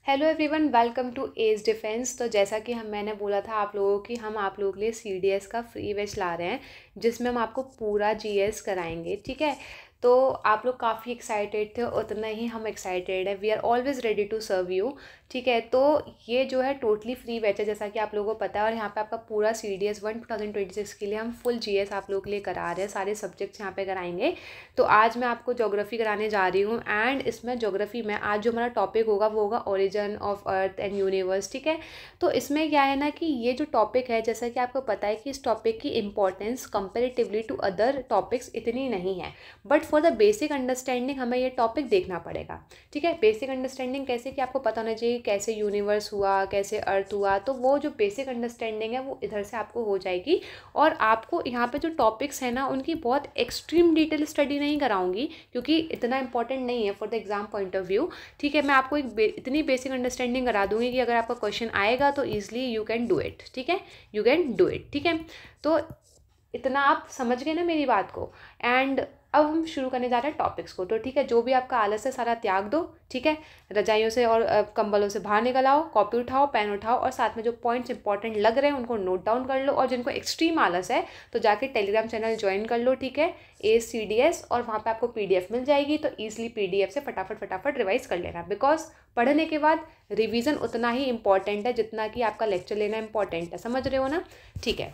Hello everyone, welcome to Edge Defence. तो जैसा कि मैंने बोला था आप लोगों की, हम आप लोगों के लिए सीडीएस का फ्री बैच ला रहे हैं जिसमें हम आपको पूरा जीएस कराएंगे। ठीक है, तो आप लोग काफ़ी एक्साइटेड थे, उतना ही हम एक्साइटेड है। We are always ready to serve you. ठीक है, तो ये जो है टोटली फ्री बैच है जैसा कि आप लोगों को पता है, और यहाँ पे आपका पूरा सीडीएस 2026 के लिए हम फुल जीएस आप लोगों के लिए करा रहे हैं। सारे सब्जेक्ट्स यहाँ पे कराएंगे। तो आज मैं आपको ज्योग्राफी कराने जा रही हूँ, एंड इसमें ज्योग्राफी में आज जो हमारा टॉपिक होगा वो होगा origin of earth and universe. ठीक है, तो इसमें क्या है ना कि ये जो टॉपिक है, जैसा कि आपको पता है कि इस टॉपिक की importance comparatively to other topics इतनी नहीं है, but for the basic understanding हमें ये टॉपिक देखना पड़ेगा। ठीक है, बेसिक अंडरस्टैंडिंग कैसे कि आपको पता होना चाहिए कैसे यूनिवर्स हुआ, कैसे अर्थ हुआ, तो वो जो बेसिक अंडरस्टैंडिंग है वो इधर से आपको हो जाएगी। और आपको यहाँ पे जो टॉपिक्स है ना उनकी बहुत एक्सट्रीम डिटेल स्टडी नहीं कराऊंगी क्योंकि इतना इंपॉर्टेंट नहीं है for the exam point of view. ठीक है, मैं आपको इतनी बेसिक अंडरस्टैंडिंग करा दूंगी कि अगर आपका क्वेश्चन आएगा तो easily you can do it. ठीक है, यू कैन डू इट। ठीक है, तो इतना आप समझ गए ना मेरी बात को। एंड अब हम शुरू करने जा रहे हैं टॉपिक्स को। तो ठीक है, जो भी आपका आलस है सारा त्याग दो। ठीक है, रजाइयों से और कंबलों से बाहर निकल आओ, कॉपी उठाओ, पेन उठाओ, और साथ में जो पॉइंट्स इंपॉर्टेंट लग रहे हैं उनको नोट डाउन कर लो। और जिनको एक्सट्रीम आलस है तो जाके टेलीग्राम चैनल ज्वाइन कर लो। ठीक है, ACDS, और वहाँ पे आपको PDF मिल जाएगी, तो ईजिली PDF से फटाफट रिवाइज कर लेना। बिकॉज पढ़ने के बाद रिविज़न उतना ही इंपॉर्टेंट है जितना कि आपका लेक्चर लेना इंपॉर्टेंट है। समझ रहे हो ना? ठीक है,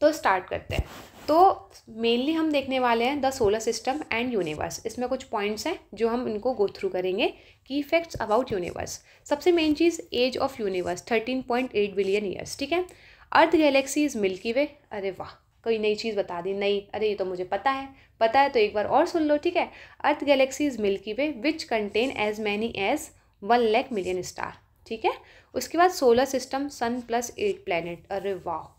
तो स्टार्ट करते हैं। तो मेनली हम देखने वाले हैं the solar system and universe. इसमें कुछ पॉइंट्स हैं जो हम इनको गो थ्रू करेंगे। की फैक्ट्स अबाउट यूनिवर्स। सबसे मेन चीज़, age of universe 13.8 billion years. ठीक है, अर्थ गैलेक्सी इज मिल्की वे। अरे वाह, कोई नई चीज़ बता दी। नई? अरे ये तो मुझे पता है तो एक बार और सुन लो। ठीक है, अर्थ galaxy is Milky Way which contain as many as 1 lakh million star. ठीक है, उसके बाद solar system, sun plus 8 planet. अरे वाह,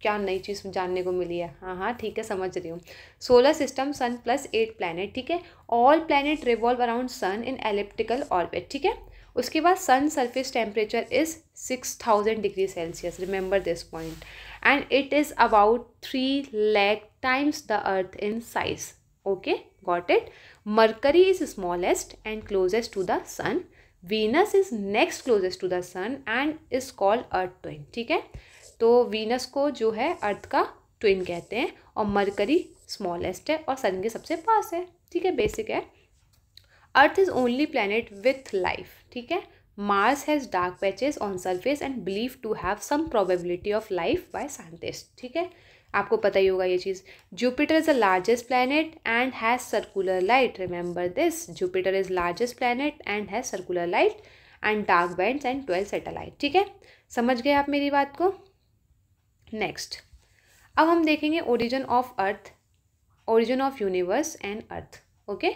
क्या नई चीज़ जानने को मिली है। हाँ, ठीक है, समझ रही हूँ। Solar system, sun plus 8 planet. ठीक है, all planet revolve around sun in elliptical orbit. ठीक है, उसके बाद sun surface temperature is 6000 degree Celsius. Remember this point. And it is about 3 lakh times the earth in size. Okay, got it. Mercury is smallest and closest to the sun. Venus is next closest to the sun and is called earth twin. ठीक है, तो Venus को जो है अर्थ का twin कहते हैं, और मरकरी स्मॉलेस्ट है और सन के सबसे पास है। ठीक है, बेसिक है। Earth is only planet with life. ठीक है, Mars has dark patches on surface and believe to have some probability of life by scientist. ठीक है, आपको पता ही होगा ये चीज़। Jupiter is the largest planet and has circular light. Remember this, Jupiter is largest planet and has circular light and dark bands and 12 satellite. ठीक है, समझ गए आप मेरी बात को? नेक्स्ट, अब हम देखेंगे origin of earth, origin of universe and earth. Okay,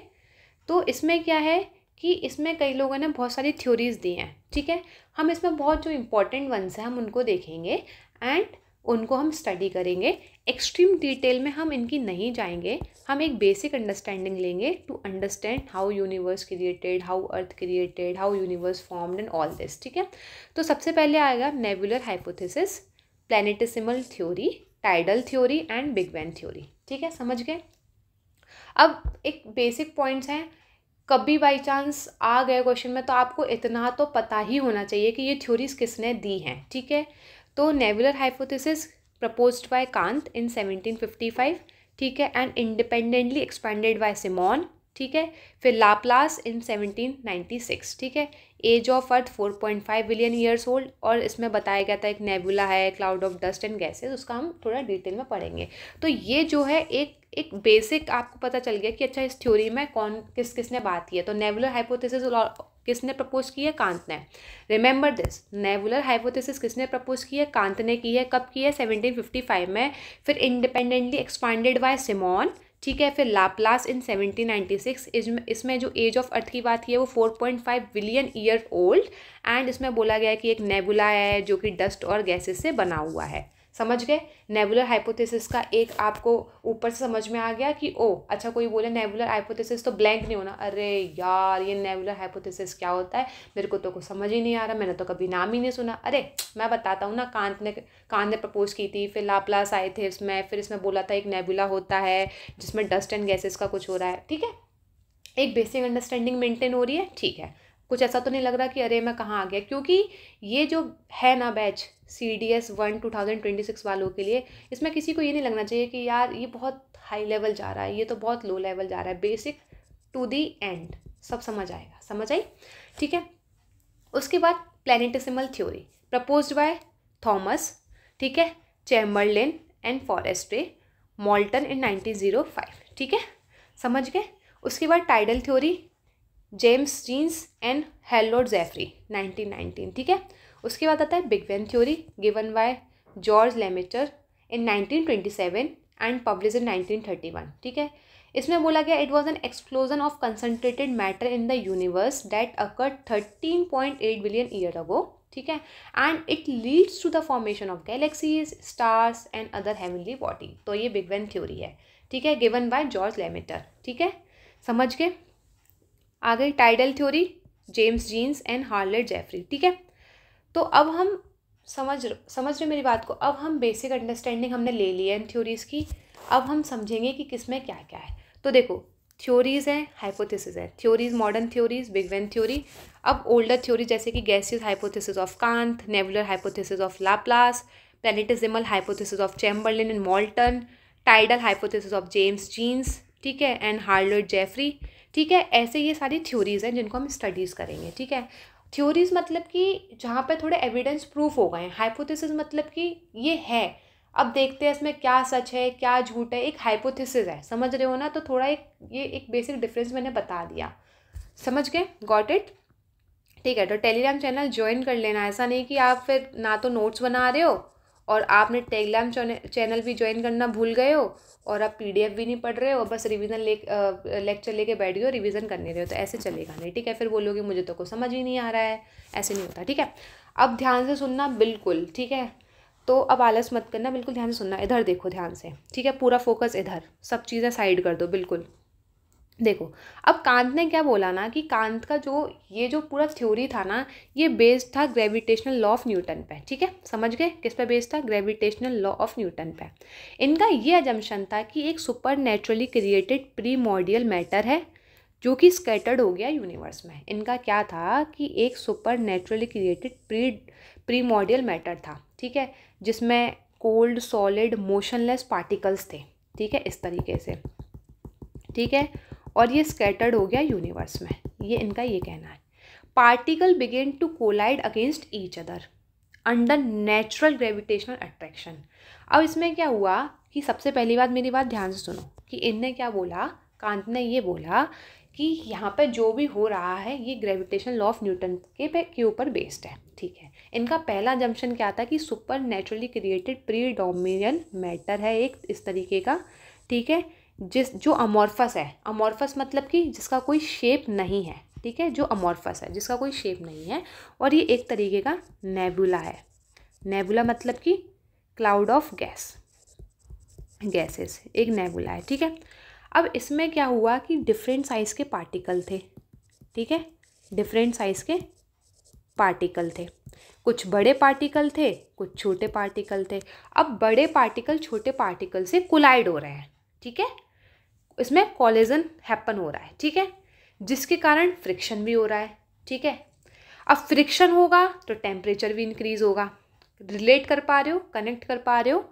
तो इसमें क्या है कि इसमें कई लोगों ने बहुत सारी थ्योरीज दी हैं। ठीक है, हम इसमें बहुत जो इंपॉर्टेंट वंस हैं हम उनको देखेंगे एंड उनको हम स्टडी करेंगे। एक्सट्रीम डिटेल में हम इनकी नहीं जाएंगे, हम एक बेसिक अंडरस्टैंडिंग लेंगे to understand how universe created, how earth created, how universe formed and all this. ठीक है, तो सबसे पहले आएगा nebular hypothesis, planetesimal theory, tidal theory and big bang theory. ठीक है, समझ गए? अब एक बेसिक पॉइंट्स हैं, कभी बाई चांस आ गए क्वेश्चन में तो आपको इतना तो पता ही होना चाहिए कि ये थ्योरीज किसने दी हैं। ठीक है, तो nebular hypothesis proposed by Kant in 1755। ठीक है, and independently expanded by Simon. ठीक है, फिर लाप्लास इन 1796। ठीक है, age of earth 4.5 billion years old, और इसमें बताया गया था एक नेबुला है, cloud of dust and gases, उसका हम थोड़ा डिटेल में पढ़ेंगे। तो ये जो है एक बेसिक आपको पता चल गया कि अच्छा इस थ्योरी में किसने बात की है। तो नेबुलर हाइपोथेसिस किसने प्रपोज की है? कांत ने। रिमेंबर दिस, नेबुलर हाइपोथेसिस किसने प्रपोज की है? कांत ने की है। कब की है? 1755 में। फिर इंडिपेंडेंटली एक्सपांडेड बाय सिमोन। ठीक है, फिर लाप्लास इन 1796। इसमें जो एज ऑफ अर्थ की बात की है वो 4.5 बिलियन ईयर ओल्ड, एंड इसमें बोला गया है कि एक नेबुला है जो कि डस्ट और गैसेस से बना हुआ है। समझ गए? नेबुलर हाइपोथेसिस का एक आपको ऊपर से समझ में आ गया कि ओ अच्छा, कोई बोले नेबुलर हाइपोथेसिस तो ब्लैंक नहीं होना। अरे यार, ये नेबुलर हाइपोथेसिस क्या होता है? मेरे को तो कुछ समझ ही नहीं आ रहा, मैंने तो कभी नाम ही नहीं सुना। अरे मैं बताता हूँ ना, कांत ने प्रपोज की थी, फिर लाप्लास आए थे इसमें, फिर इसमें बोला था एक नेबुला होता है जिसमें डस्ट एंड गैसेस का कुछ हो रहा है। ठीक है, एक बेसिक अंडरस्टैंडिंग मेंटेन हो रही है। ठीक है, कुछ ऐसा तो नहीं लग रहा कि अरे मैं कहाँ आ गया, क्योंकि ये जो है ना बैच CDS 1 2026 वालों के लिए, इसमें किसी को ये नहीं लगना चाहिए कि यार ये बहुत हाई लेवल जा रहा है, ये तो बहुत लो लेवल जा रहा है। बेसिक टू दी एंड सब समझ आएगा, समझ आई? ठीक है। उसके बाद planetesimal theory proposed by Thomas, ठीक है, Chamberlain and Forest Ray, Moulton in 1905, ठीक है, समझ गए। उसके बाद tidal theory James Jeans and Harold Jeffrey 1919, ठीक है। उसके बाद आता है big bang theory given by George Lemaitre in 1927 and publish in 1931, ठीक है। इसमें बोला गया it was an explosion of concentrated matter in the universe that occurred 13.8 billion year ago, ठीक है, and it leads to the formation of galaxies, stars and other heavenly body. तो ये big bang theory है, ठीक है, given by George लेमेटर, ठीक है, समझ गए। आ गई tidal theory James Jeans and Harold Jeffrey, ठीक है। तो अब हम समझ रहे मेरी बात को। अब हम बेसिक अंडरस्टैंडिंग हमने ले ली है इन थ्योरीज़ की। अब हम समझेंगे कि किसमें क्या क्या है। तो देखो थ्योरीज़ हैं, हाइपोथेसिस है, theories modern theories, big bang theory. अब ओल्डर थ्योरी जैसे कि gaseous hypothesis of Kant, nebular hypothesis of Laplace, planetesimal hypothesis of Chamberlain and Moulton, tidal hypothesis of James Jeans, ठीक है, एंड हार्लेट जेफरी, ठीक है। ऐसे ये सारी थ्योरीज़ हैं जिनको हम स्टडीज़ करेंगे, ठीक है। थ्योरीज़ मतलब कि जहाँ पे थोड़े एविडेंस प्रूफ हो गए हैं। हाइपोथेसिस मतलब कि ये है, अब देखते हैं इसमें क्या सच है क्या झूठ है, एक हाइपोथेसिस है, समझ रहे हो ना। तो थोड़ा ये एक बेसिक डिफरेंस मैंने बता दिया, समझ गए, गॉट इट, ठीक है। तो टेलीग्राम चैनल ज्वाइन कर लेना, ऐसा नहीं कि आप फिर ना तो नोट्स बना रहे हो और आपने टेलीग्राम चैनल भी ज्वाइन करना भूल गए हो और आप PDF भी नहीं पढ़ रहे हो, बस रिवीजन लेक्चर लेके बैठ गए हो, रिवीजन करने रहे हो, तो ऐसे चलेगा नहीं, ठीक है। फिर बोलोगे मुझे तो कुछ समझ ही नहीं आ रहा है, ऐसे नहीं होता, ठीक है। अब ध्यान से सुनना बिल्कुल, ठीक है। तो अब आलस मत करना, बिल्कुल ध्यान से सुनना, इधर देखो ध्यान से, ठीक है, पूरा फोकस इधर, सब चीज़ें साइड कर दो, बिल्कुल देखो। अब कांत ने क्या बोला ना कि कांत का जो पूरा थ्योरी था ना, ये बेस्ड था ग्रेविटेशनल लॉ ऑफ न्यूटन पे, ठीक है, समझ गए, किस पे बेस्ड था, ग्रेविटेशनल लॉ ऑफ न्यूटन पे। इनका ये अजम्पशन था कि एक सुपर नेचुरली क्रिएटेड प्रीमॉर्डियल मैटर है जो कि स्कैटर्ड हो गया यूनिवर्स में। इनका क्या था कि एक सुपर नेचुरली क्रिएटेड प्रीमॉर्डियल मैटर था, ठीक है, जिसमें कोल्ड सॉलिड मोशनलेस पार्टिकल्स थे, ठीक है, इस तरीके से, ठीक है, और ये स्कैटर्ड हो गया यूनिवर्स में, ये इनका ये कहना है। Particle begin to collide against each other under natural gravitational attraction. अब इसमें क्या हुआ कि सबसे पहली बात, मेरी बात ध्यान से सुनो, कि इनने क्या बोला, कांत ने ये बोला कि यहाँ पे जो भी हो रहा है ये ग्रेविटेशनल लॉ ऑफ न्यूटन के ऊपर बेस्ड है, ठीक है। इनका पहला जंक्शन क्या था कि super naturally created predominant matter है एक इस तरीके का, ठीक है, जो अमॉर्फस है। अमॉर्फस मतलब कि जिसका कोई शेप नहीं है, ठीक है, जो अमॉर्फस है जिसका कोई शेप नहीं है, और ये एक तरीके का नेबुला है। नेबुला मतलब कि क्लाउड ऑफ गैसेस, एक नेबुला है, ठीक है। अब इसमें क्या हुआ कि डिफरेंट साइज़ के पार्टिकल थे, ठीक है, डिफरेंट साइज़ के पार्टिकल थे, कुछ बड़े पार्टिकल थे, कुछ छोटे पार्टिकल थे। अब बड़े पार्टिकल छोटे पार्टिकल से कोलाइड हो रहे हैं, ठीक है, इसमें कॉलिजन हैपन हो रहा है, ठीक है, जिसके कारण फ्रिक्शन भी हो रहा है, ठीक है। अब फ्रिक्शन होगा तो टेम्परेचर भी इंक्रीज होगा। रिलेट कर पा रहे हो, कनेक्ट कर पा रहे हो?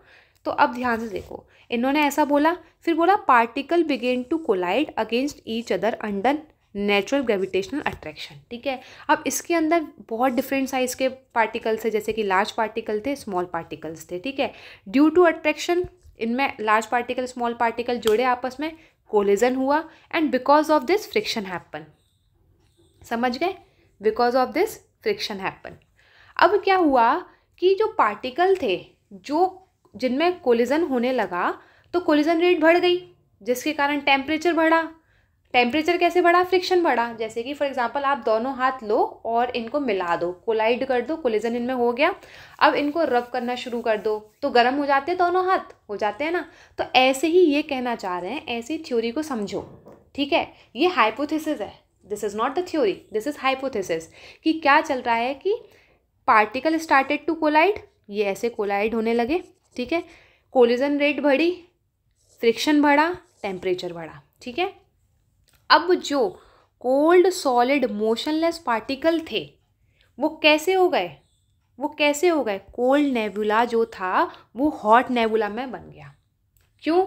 तो अब ध्यान से देखो, इन्होंने ऐसा बोला, फिर बोला particle begin to collide against each other under natural gravitational attraction, ठीक है। अब इसके अंदर बहुत डिफरेंट साइज के पार्टिकल्स थे, जैसे कि लार्ज पार्टिकल थे, स्मॉल पार्टिकल्स थे, ठीक है। ड्यू टू अट्रैक्शन इनमें लार्ज पार्टिकल स्मॉल पार्टिकल जुड़े आपस में, कोलिजन हुआ, and because of this friction happen, समझ गए, because of this friction happen. अब क्या हुआ कि जो पार्टिकल थे जिनमें कोलिजन होने लगा तो कोलिजन रेट बढ़ गई, जिसके कारण टेम्परेचर बढ़ा। टेम्परेचर कैसे बढ़ा, फ्रिक्शन बढ़ा। जैसे कि फॉर एग्जांपल आप दोनों हाथ लो और इनको मिला दो, कोलाइड कर दो, कोलिजन इनमें हो गया। अब इनको रब करना शुरू कर दो तो गर्म हो जाते हैं, दोनों हाथ हो जाते हैं ना। तो ऐसे ही ये कहना चाह रहे हैं, ऐसी थ्योरी को समझो, ठीक है। ये हाइपोथेसिस है, this is not the theory, this is hypothesis, कि क्या चल रहा है कि पार्टिकल स्टार्टेड टू कोलाइड, ये ऐसे कोलाइड होने लगे, ठीक है, कोलिजन रेट बढ़ी, फ्रिक्शन बढ़ा, टेम्परेचर बढ़ा, ठीक है। अब जो कोल्ड सॉलिड मोशनलेस पार्टिकल थे वो कैसे हो गए, कोल्ड नेबुला जो था वो हॉट नेबुला में बन गया। क्यों?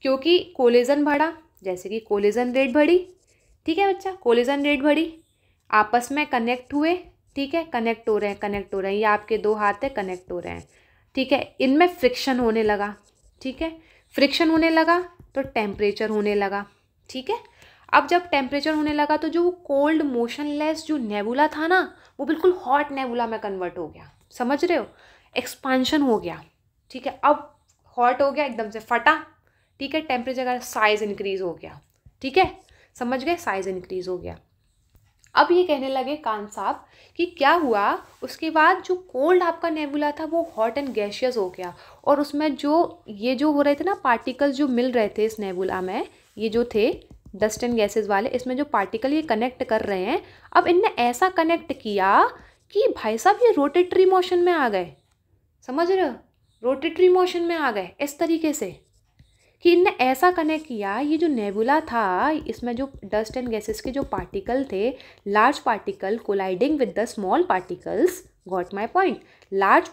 क्योंकि कोलिजन बढ़ा, जैसे कि कोलिजन रेट बढ़ी, ठीक है बच्चा, कोलिजन रेट बढ़ी, आपस में कनेक्ट हुए, ठीक है, कनेक्ट हो रहे हैं, ये आपके दो हाथ है, कनेक्ट हो रहे हैं, ठीक है, इनमें फ्रिक्शन होने लगा, ठीक है, फ्रिक्शन होने लगा तो टेम्परेचर होने लगा, ठीक है। अब जब टेम्परेचर होने लगा तो जो कोल्ड मोशनलेस जो नेबुला था ना वो बिल्कुल हॉट नेबुला में कन्वर्ट हो गया, समझ रहे हो, एक्सपांशन हो गया, ठीक है, अब हॉट हो गया, एकदम से फटा, ठीक है, टेम्परेचर का साइज इंक्रीज हो गया, ठीक है, समझ गए, साइज इंक्रीज हो गया। अब ये कहने लगे कांत साहब कि क्या हुआ, उसके बाद जो कोल्ड आपका नेबुला था वो हॉट एंड गैशियस हो गया, और उसमें जो हो रहे थे ना पार्टिकल जो मिल रहे थे इस नेबुला में, ये जो थे डस्ट एंड गैसेस वाले, इसमें जो पार्टिकल ये कनेक्ट कर रहे हैं, अब इनने ऐसा कनेक्ट किया कि भाई साहब ये रोटेटरी मोशन में आ गए, समझ रहे हो, रोटेटरी मोशन में आ गए, इस तरीके से कि इनने ऐसा कनेक्ट किया, ये जो नेबुला था इसमें जो डस्ट एंड गैसेस के जो पार्टिकल थे, large particle colliding with the small particles, got my point, large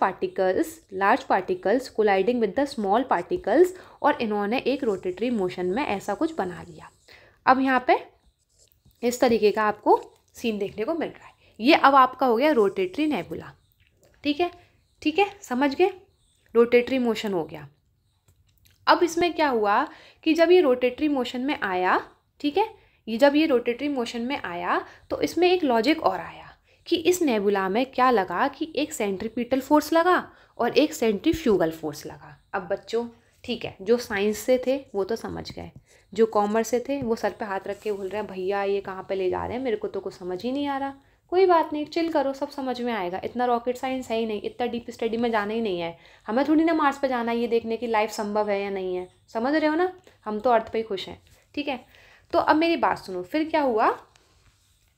particles colliding with the small particles, और इन्होंने एक रोटेटरी मोशन में ऐसा कुछ बना लिया। अब यहाँ पे इस तरीके का आपको सीन देखने को मिल रहा है, ये अब आपका हो गया रोटेटरी नेबुला, ठीक है, समझ गए, रोटेटरी मोशन हो गया। अब इसमें क्या हुआ कि जब ये रोटेटरी मोशन में आया, ठीक है, जब ये रोटेटरी मोशन में आया तो इसमें एक लॉजिक और आया कि इस नेबुला में क्या लगा कि एक सेंट्रीपिटल फोर्स लगा और एक सेंट्रीफ्यूगल फोर्स लगा। अब बच्चों ठीक है, जो साइंस से थे वो तो समझ गए, जो कॉमर्स से थे वो सर पे हाथ रख के बोल रहे हैं भैया ये कहाँ पे ले जा रहे हैं, मेरे को तो कुछ समझ ही नहीं आ रहा। कोई बात नहीं, चिल करो, सब समझ में आएगा, इतना रॉकेट साइंस है ही नहीं, इतना डीप स्टडी में जाना ही नहीं है, हमें थोड़ी ना मार्स पे जाना है ये देखने की लाइफ संभव है या नहीं है, समझ रहे हो ना, हम तो अर्थ पे ही खुश हैं, ठीक है। तो अब मेरी बात सुनो, फिर क्या हुआ,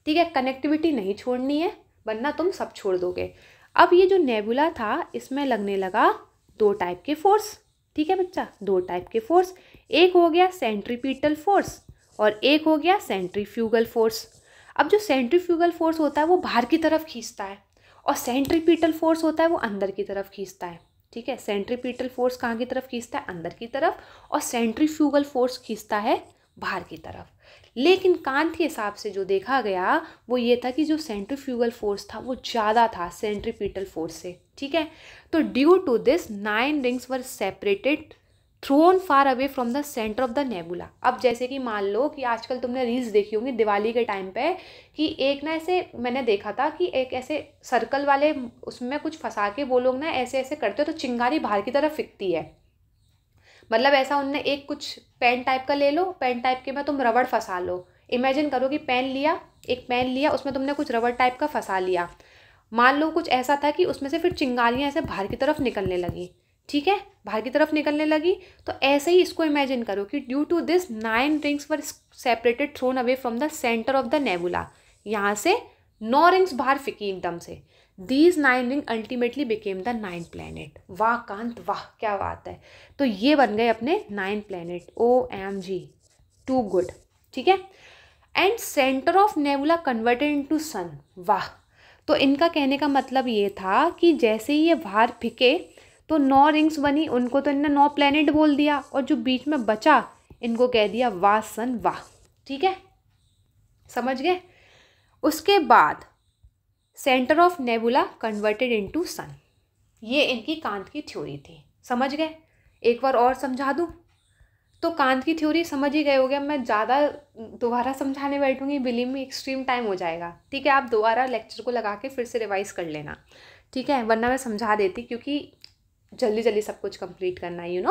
ठीक है, कनेक्टिविटी नहीं छोड़नी है वरना तुम सब छोड़ दोगे। अब ये जो नेबुला था इसमें लगने लगा दो टाइप के फोर्स, ठीक है बच्चा, दो टाइप के फोर्स, एक हो गया सेंट्रीपिटल फोर्स और एक हो गया सेंट्रीफ्यूगल फोर्स। अब जो सेंट्रीफ्यूगल फोर्स होता है वो बाहर की तरफ खींचता है और सेंट्रीपिटल फोर्स होता है वो अंदर की तरफ खींचता है, ठीक है, सेंट्रीपिटल फोर्स कहाँ की तरफ खींचता है, अंदर की तरफ, और सेंट्रीफ्यूगल फोर्स खींचता है बाहर की तरफ। लेकिन कांत के हिसाब से जो देखा गया वो ये था कि जो सेंट्रीफ्यूगल फोर्स था वो ज़्यादा था सेंट्रीपिटल फोर्स से, ठीक है। तो due to this 9 rings were separated thrown far away from the centre of the nebula. अब जैसे कि मान लो कि आजकल तुमने रील्स देखी होंगी दिवाली के टाइम पे कि एक ना ऐसे मैंने देखा था कि एक ऐसे सर्कल वाले उसमें कुछ फंसा के वो लोग ना ऐसे ऐसे करते हो तो चिंगारी बाहर की तरफ फिकती है, मतलब ऐसा उनने एक कुछ पेन टाइप का ले लो, पेन टाइप के में तुम रबड़ फंसा लो, इमेजिन करो कि एक पेन लिया उसमें तुमने कुछ रबड़ टाइप का फंसा लिया, मान लो कुछ ऐसा था कि उसमें से फिर चिंगारियाँ ऐसे बाहर की तरफ निकलने लगी, ठीक है, बाहर की तरफ निकलने लगी। तो ऐसे ही इसको इमेजिन करो कि due to this 9 rings were separated thrown away from the centre of the nebula, यहाँ से 9 रिंग्स बाहर फिकी एकदम से, these 9 ring ultimately became the 9 planet. वाह कांत वाह, क्या बात है, तो ये बन गए अपने 9 प्लैनेट, OMG टू गुड, ठीक है। And centre of nebula converted into sun, वाह। तो इनका कहने का मतलब ये था कि जैसे ही ये बाहर फिके तो 9 रिंग्स बनी, उनको तो इन्होंने 9 प्लैनेट बोल दिया, और जो बीच में बचा इनको कह दिया वाह सन वाह, ठीक है, समझ गए। उसके बाद centre of nebula converted into sun, ये इनकी कांत की थ्योरी थी, समझ गए। एक बार और समझा दूँ तो कांत की थ्योरी समझ ही गए होगे, मैं ज़्यादा दोबारा समझाने बैठूंगी बिलीव में एक्सट्रीम टाइम हो जाएगा, ठीक है, आप दोबारा लेक्चर को लगा के फिर से रिवाइज कर लेना, ठीक है, वरना मैं समझा देती क्योंकि जल्दी जल्दी सब कुछ कंप्लीट करना है,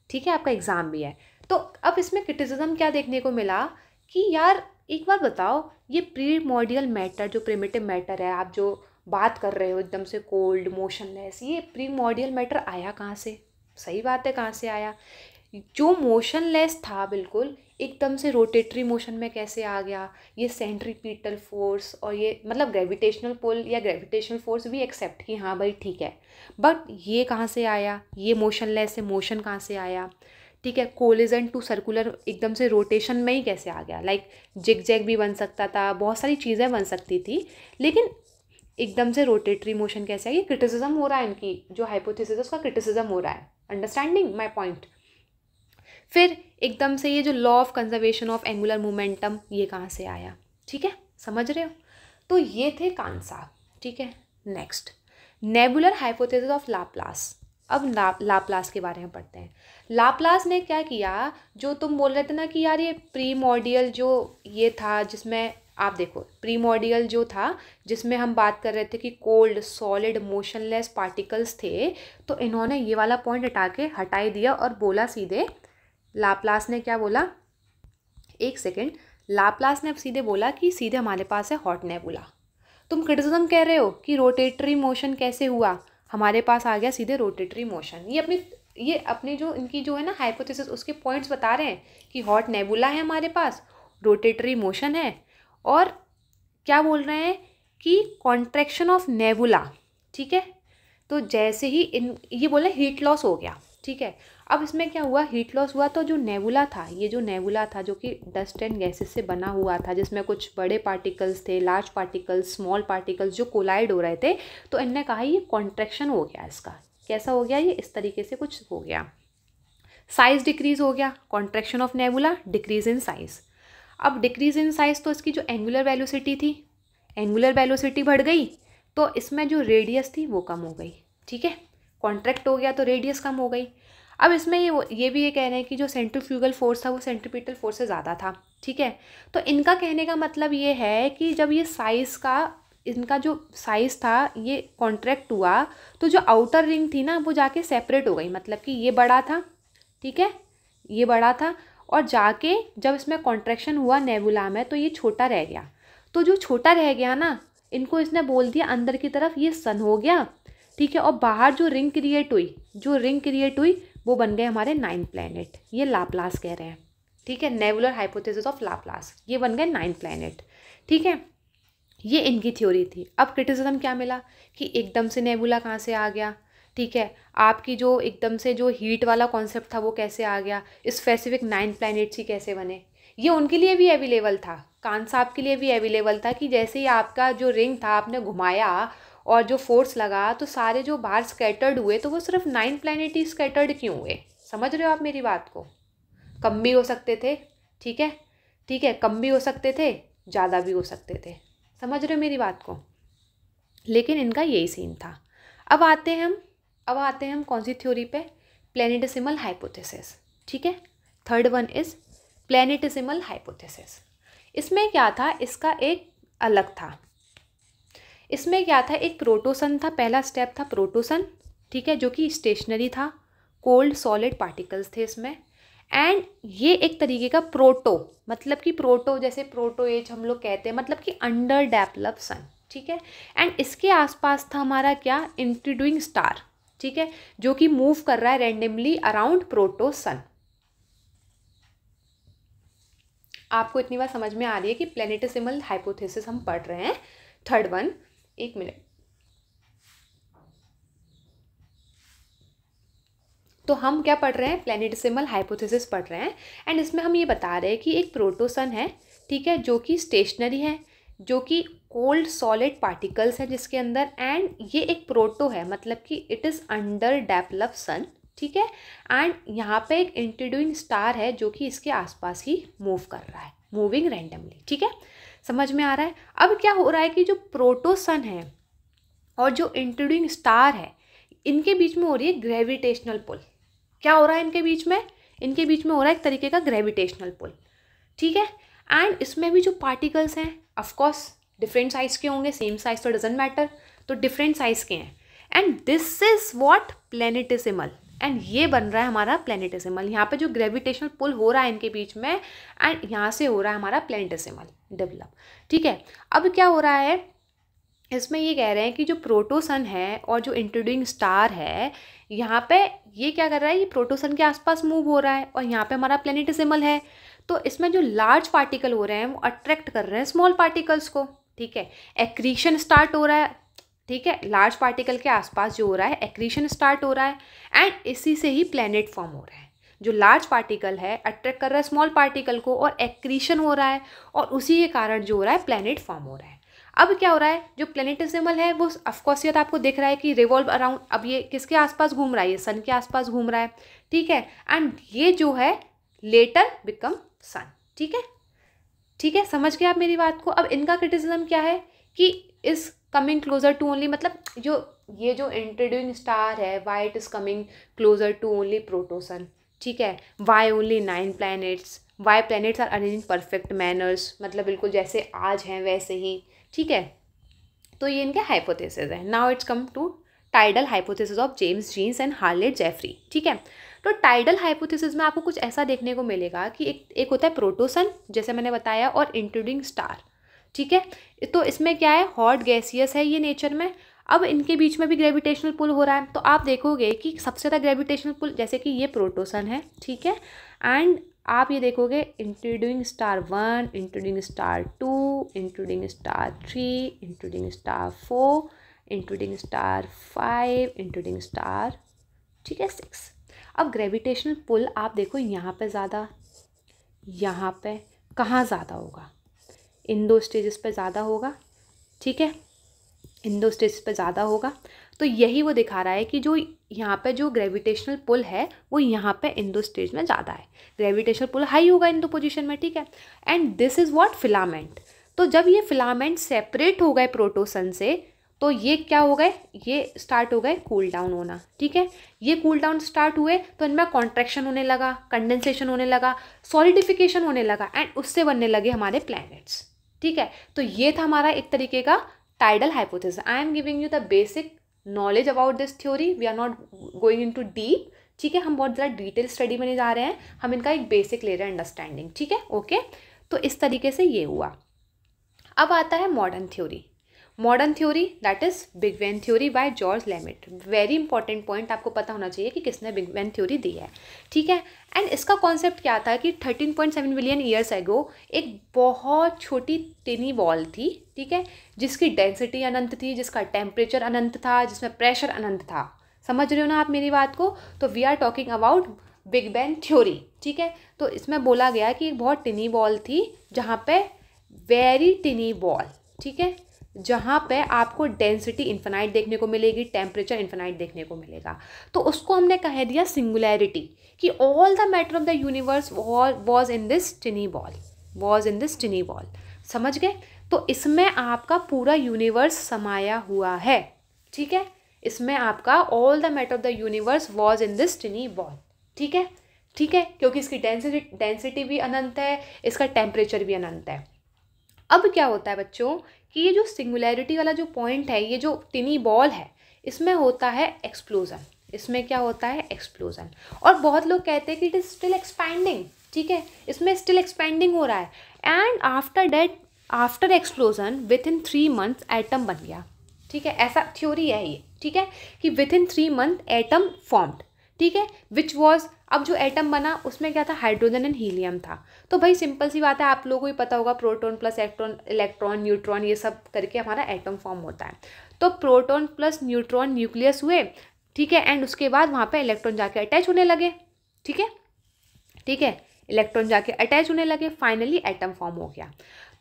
ठीक है, आपका एग्ज़ाम भी है। तो अब इसमें क्रिटिसिज्म क्या देखने को मिला कि यार एक बार बताओ, ये प्रीमोर्डियल मैटर जो प्रिमिटिव मैटर है, आप जो बात कर रहे हो एकदम से कोल्ड मोशनलेस, ये प्रीमोर्डियल मैटर आया कहाँ से? सही बात है, कहाँ से आया? जो मोशनलेस था बिल्कुल एकदम से रोटेटरी मोशन में कैसे आ गया? ये सेंट्रीपिटल फोर्स और ये मतलब ग्रेविटेशनल पुल या ग्रेविटेशनल फोर्स भी एक्सेप्ट की, हाँ भाई ठीक है, बट ये कहाँ से आया? ये मोशनलेस से मोशन कहाँ से आया? ठीक है, कोलिजन टू सर्कुलर एकदम से रोटेशन में ही कैसे आ गया, लाइक जिग जैग भी बन सकता था, बहुत सारी चीज़ें बन सकती थी, लेकिन एकदम से रोटेटरी मोशन कैसे आई। क्रिटिसिज्म हो रहा है इनकी जो हाइपोथेसिस है उसका क्रिटिसिज्म हो रहा है, अंडरस्टैंडिंग माय पॉइंट। फिर एकदम से ये जो law of conservation of angular momentum ये कहाँ से आया, ठीक है, समझ रहे हो। तो ये थे कांट साहब, ठीक है। Next, nebular hypothesis of Laplace. अब लाप्लास के बारे में पढ़ते हैं। लाप्लास ने क्या किया, जो तुम बोल रहे थे ना कि यार ये प्रीमॉर्डियल जो ये था, जिसमें आप देखो प्रीमॉर्डियल जो था जिसमें हम बात कर रहे थे कि कोल्ड सॉलिड मोशनलेस पार्टिकल्स थे, तो इन्होंने ये वाला पॉइंट हटा दिया और बोला सीधे, लाप्लास ने क्या बोला, एक सेकेंड, लाप्लास ने अब सीधे बोला कि सीधे हमारे पास है हॉट नेबुला। तुम क्रिटिसिज्म कह रहे हो कि रोटेटरी मोशन कैसे हुआ, हमारे पास आ गया सीधे रोटेटरी मोशन। ये अपनी जो इनकी जो है ना हाइपोथेसिस उसके पॉइंट्स बता रहे हैं कि हॉट नेबुला है हमारे पास, रोटेटरी मोशन है, और क्या बोल रहे हैं कि कॉन्ट्रैक्शन ऑफ नेबुला, ठीक है। तो जैसे ही ये बोले हीट लॉस हो गया, ठीक है। अब इसमें क्या हुआ, हीट लॉस हुआ, तो जो नेबुला था, ये जो नेबुला था जो कि डस्ट एंड गैसेस से बना हुआ था, जिसमें कुछ बड़े पार्टिकल्स थे, लार्ज पार्टिकल्स, स्मॉल पार्टिकल्स जो कोलाइड हो रहे थे, तो इनने कहा ये कॉन्ट्रैक्शन हो गया इसका। कैसा हो गया, ये इस तरीके से कुछ हो गया, साइज डिक्रीज हो गया, contraction of nebula, decrease in size. अब डिक्रीज इन साइज तो इसकी जो एंगुलर वेलोसिटी थी, एंगुलर वेलोसिटी बढ़ गई, तो इसमें जो रेडियस थी वो कम हो गई, ठीक है, कॉन्ट्रैक्ट हो गया तो रेडियस कम हो गई। अब इसमें ये भी कह रहे हैं कि जो सेंट्रीफ्यूगल फोर्स था वो सेंट्रीपिटल फोर्स से ज़्यादा था, ठीक है। तो इनका कहने का मतलब ये है कि जब ये साइज़ का, इनका जो साइज़ था ये कॉन्ट्रैक्ट हुआ, तो जो आउटर रिंग थी ना वो जाके सेपरेट हो गई, मतलब कि ये बड़ा था, ठीक है, ये बड़ा था, और जाके जब इसमें कॉन्ट्रैक्शन हुआ नेबुला में तो ये छोटा रह गया। तो जो छोटा रह गया ना, इनको इसने बोल दिया अंदर की तरफ ये सन हो गया, ठीक है, और बाहर जो रिंग क्रिएट हुई वो बन गए हमारे 9 प्लैनेट। ये लाप्लास कह रहे हैं, ठीक है, नेबुलर हाइपोथेसिस ऑफ लाप्लास, ये बन गए 9 प्लैनेट, ठीक है। ये इनकी थ्योरी थी। अब क्रिटिसिज्म क्या मिला कि एकदम से नेबुला कहाँ से आ गया, ठीक है, आपकी जो एकदम से जो हीट वाला कॉन्सेप्ट था वो कैसे आ गया, स्पेसिफिक 9 प्लैनेट्स ही कैसे बने। ये उनके लिए भी अवेलेबल था, कांट साहब के लिए भी अवेलेबल था कि जैसे ही आपका जो रिंग था आपने घुमाया और जो फोर्स लगा तो सारे जो बाहर स्कैटर्ड हुए, तो वो सिर्फ 9 प्लैनेट ही स्कैटर्ड क्यों हुए। समझ रहे हो आप मेरी बात को, कम भी हो सकते थे, ठीक है, ठीक है, कम भी हो सकते थे, ज़्यादा भी हो सकते थे, समझ रहे हो मेरी बात को, लेकिन इनका यही सीन था। अब आते हैं हम कौन सी थ्योरी पे, प्लैनेटेसिमल हाइपोथेसिस, ठीक है। Third one is planetesimal hypothesis. इसमें क्या था, इसका एक अलग था, इसमें क्या था, एक प्रोटोसन था, पहला स्टेप था प्रोटोसन, ठीक है, जो कि स्टेशनरी था, कोल्ड सॉलिड पार्टिकल्स थे इसमें, एंड ये एक तरीके का प्रोटो, मतलब कि प्रोटो जैसे प्रोटो एज हम लोग कहते हैं, मतलब कि अंडर डेवलप सन, ठीक है। एंड इसके आसपास था हमारा क्या, इंट्रोड्यूइंग स्टार, ठीक है, जो कि मूव कर रहा है रैंडमली अराउंड प्रोटो सन। आपको इतनी बात समझ में आ रही है कि प्लैनेटेसिमल हाइपोथेसिस हम पढ़ रहे हैं। थर्ड वन, एक मिनट, तो हम क्या पढ़ रहे हैं, प्लैनेटेसिमल हाइपोथेसिस पढ़ रहे हैं, एंड इसमें हम ये बता रहे हैं कि एक प्रोटोसन है, ठीक है, जो कि स्टेशनरी है, जो कि कोल्ड सॉलिड पार्टिकल्स है जिसके अंदर, एंड ये एक प्रोटो है, मतलब कि इट इज़ अंडर डेवलप सन, ठीक है, एंड यहाँ पे एक इंट्रोड्यूइंग स्टार है जो कि इसके आसपास ही मूव कर रहा है, मूविंग रैंडमली, ठीक है, समझ में आ रहा है। अब क्या हो रहा है कि जो प्रोटोसन है और जो इंट्रोड्यूइंग स्टार है, इनके बीच में हो रही है ग्रेविटेशनल पुल। क्या हो रहा है इनके बीच में हो रहा है एक तरीके का ग्रेविटेशनल पुल, ठीक है। एंड इसमें भी जो पार्टिकल्स हैं ऑफकोर्स डिफरेंट साइज के होंगे, सेम साइज तो डजेंट मैटर, तो डिफरेंट साइज के हैं, and this is what planetesimal, and ये बन रहा है हमारा प्लैनेटेसिमल। यहाँ पे जो ग्रेविटेशनल पुल हो रहा है इनके बीच में, एंड यहाँ से हो रहा है हमारा प्लैनेटेसिमल डेवलप, ठीक है। अब क्या हो रहा है, इसमें ये कह रहे हैं कि जो प्रोटोसन है और जो इंट्रोड्यूइंग स्टार है, यहाँ पे ये क्या कर रहा है, ये प्रोटोसन के आसपास मूव हो रहा है, और यहाँ पे हमारा प्लैनेटेसिमल है, तो इसमें जो लार्ज पार्टिकल हो रहे हैं वो अट्रैक्ट कर रहे हैं स्मॉल पार्टिकल्स को, ठीक है, एक्रीशन स्टार्ट हो रहा है, ठीक है, लार्ज पार्टिकल के आसपास जो हो रहा है एक्रीशन स्टार्ट हो रहा है, एंड इसी से ही प्लैनेट फॉर्म हो रहा है। जो लार्ज पार्टिकल है अट्रैक्ट कर रहा है स्मॉल पार्टिकल को और एक्रीशन हो रहा है, और उसी के कारण जो हो रहा है प्लैनेट फॉर्म हो रहा है। अब क्या हो रहा है, जो प्लैनेटिज्मल है वो ऑफकोर्स ये तो आपको दिख रहा है कि रिवॉल्व अराउंड, अब ये किसके आसपास घूम रहा है, ये सन के आसपास घूम रहा है, ठीक है। एंड ये जो है लेटर बिकम सन, ठीक है, ठीक है, समझ गए आप मेरी बात को। अब इनका क्रिटिसिज्म क्या है कि is coming closer to only, मतलब जो ये जो इंट्रोड्यूसिंग स्टार है, why it is coming closer to only protosun, ठीक है, why only 9 planets, why planets are arrange in perfect manners, मतलब बिल्कुल जैसे आज हैं वैसे ही, ठीक है। तो ये इनके हाइपोथेसिस है। Now it's come to tidal hypothesis of James Jeans and Harold Jeffrey, ठीक है। तो टाइडल हाइपोथेसिस में आपको कुछ ऐसा देखने को मिलेगा कि एक होता है प्रोटोसन जैसे मैंने बताया, और इंट्रूडिंग स्टार, ठीक है। तो इसमें क्या है, हॉट गैसियस है ये नेचर में। अब इनके बीच में भी ग्रेविटेशनल पुल हो रहा है, तो आप देखोगे कि सबसे ज़्यादा ग्रेविटेशनल पुल, जैसे कि ये प्रोटोसन है, ठीक है, एंड आप ये देखोगे intruding star 1, intruding star 2, intruding star 3, intruding star 4, intruding star 5, intruding star, ठीक है, 6। अब ग्रेविटेशनल पुल आप देखो यहाँ पे ज़्यादा, यहाँ पे कहाँ ज़्यादा होगा, इन 2 स्टेजेस पे ज़्यादा होगा, ठीक है, इन 2 स्टेजेस पे ज़्यादा होगा। तो यही वो दिखा रहा है कि जो यहाँ पे जो ग्रेविटेशनल पुल है वो यहाँ पे इन 2 स्टेज में ज़्यादा है, ग्रेविटेशनल पुल हाई होगा इन 2 पोजीशन में, ठीक है। And this is what filament. तो जब ये फिलामेंट सेपरेट हो गए प्रोटोसन से, तो ये क्या हो गए, ये स्टार्ट हो गए कूल डाउन होना, ठीक है। ये कूल डाउन स्टार्ट हुए तो इनमें कॉन्ट्रैक्शन होने लगा, कंडेंसेशन होने लगा, सॉलिडिफिकेशन होने लगा, एंड उससे बनने लगे हमारे प्लैनेट्स, ठीक है। तो ये था हमारा एक तरीके का tidal hypothesis. I am giving you the basic knowledge about this theory, we are not going into deep, ठीक है, हम बहुत ज़्यादा डिटेल स्टडी में नहीं जा रहे हैं, हम इनका एक बेसिक ले रहे हैं अंडरस्टैंडिंग, ठीक है, ओके। तो इस तरीके से ये हुआ। अब आता है modern theory. Modern theory that is big bang theory by George Lemaitre. Very important point, आपको पता होना चाहिए कि किसने बिग बैंग थ्योरी दी है, ठीक है। एंड इसका कॉन्सेप्ट क्या था कि 13.7 बिलियन ईयर्स एगो एक बहुत छोटी टिनी बॉल थी, ठीक है, जिसकी डेंसिटी अनंत थी, जिसका टेम्परेचर अनंत था, जिसमें प्रेशर अनंत था। समझ रहे हो ना आप मेरी बात को। तो we are talking about Big bang theory, ठीक है। तो इसमें बोला गया कि एक बहुत टिनी बॉल थी, जहाँ पे वेरी टिनी बॉल, ठीक है, जहाँ पे आपको डेंसिटी इन्फिनाइट देखने को मिलेगी, टेम्परेचर इन्फिनाइट देखने को मिलेगा। तो उसको हमने कह दिया सिंगुलैरिटी, कि all the matter of the universe was in this टिनी ball, was in this टिनी ball. समझ गए। तो इसमें आपका पूरा यूनिवर्स समाया हुआ है, ठीक है, इसमें आपका all the matter of the universe was in this टिनी ball, ठीक है, ठीक है, क्योंकि इसकी डेंसिटी भी अनंत है, इसका टेम्परेचर भी अनंत है। अब क्या होता है बच्चों कि ये जो सिंगुलैरिटी वाला जो पॉइंट है, ये जो टिनी बॉल है, इसमें होता है एक्सप्लोजन। इसमें क्या होता है, एक्सप्लोजन। और बहुत लोग कहते हैं कि इट इज स्टिल एक्सपैंडिंग, ठीक है, इसमें स्टिल एक्सपैंडिंग हो रहा है। And after that, after explosion within 3 months atom बन गया, ठीक है, ऐसा थ्योरी है ये, ठीक है, कि with in 3 month atom formed, ठीक है, विच वॉज, अब जो एटम बना उसमें क्या था, हाइड्रोजन एंड हीलियम था। तो भाई सिंपल सी बात है, आप लोगों को ही पता होगा, प्रोटॉन प्लस इलेक्ट्रॉन न्यूट्रॉन ये सब करके हमारा एटम फॉर्म होता है। तो प्रोटॉन प्लस न्यूट्रॉन न्यूक्लियस हुए, ठीक है, एंड उसके बाद वहाँ पे इलेक्ट्रॉन जाके अटैच होने लगे, ठीक है, ठीक है, इलेक्ट्रॉन जाके अटैच होने लगे, फाइनली एटम फॉर्म हो गया।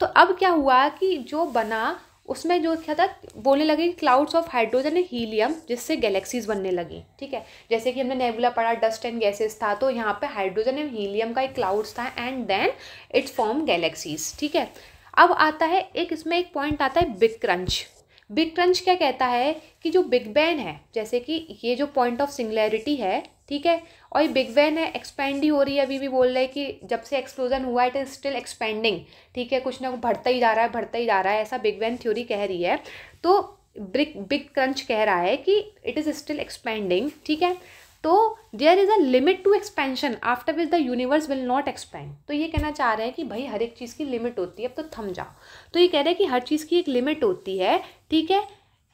तो अब क्या हुआ कि जो बना उसमें जो क्या था, बोलने लगे clouds of hydrogen and helium, जिससे गैलेक्सीज बनने लगी, ठीक है। जैसे कि हमने नेबुला पढ़ा, डस्ट एंड गैसेस था, तो यहाँ पे हाइड्रोजन एंड हीलियम का एक क्लाउड्स था, and then it's form galaxies, ठीक है। अब आता है एक, इसमें एक पॉइंट आता है बिग क्रंच। बिग क्रंच क्या कहता है कि जो बिग बैंग है, जैसे कि ये जो पॉइंट ऑफ सिंगुलैरिटी है, ठीक है, और ये बिग बैंग है, एक्सपेंड ही हो रही है, अभी भी बोल रहे हैं कि जब से एक्सप्लोजन हुआ इट इज स्टिल एक्सपेंडिंग, ठीक है, कुछ ना कुछ बढ़ता ही जा रहा है, बढ़ता ही जा रहा है, ऐसा बिग बैंग थ्योरी कह रही है। तो बिग क्रंच कह रहा है कि इट इज स्टिल एक्सपेंडिंग, ठीक है। तो there is a limit to expansion after which the universe will not expand. तो ये कहना चाह रहे हैं कि भाई हर एक चीज़ की लिमिट होती है, अब तो थम जाओ। तो ये कह रहे हैं कि हर चीज़ की एक लिमिट होती है, ठीक है,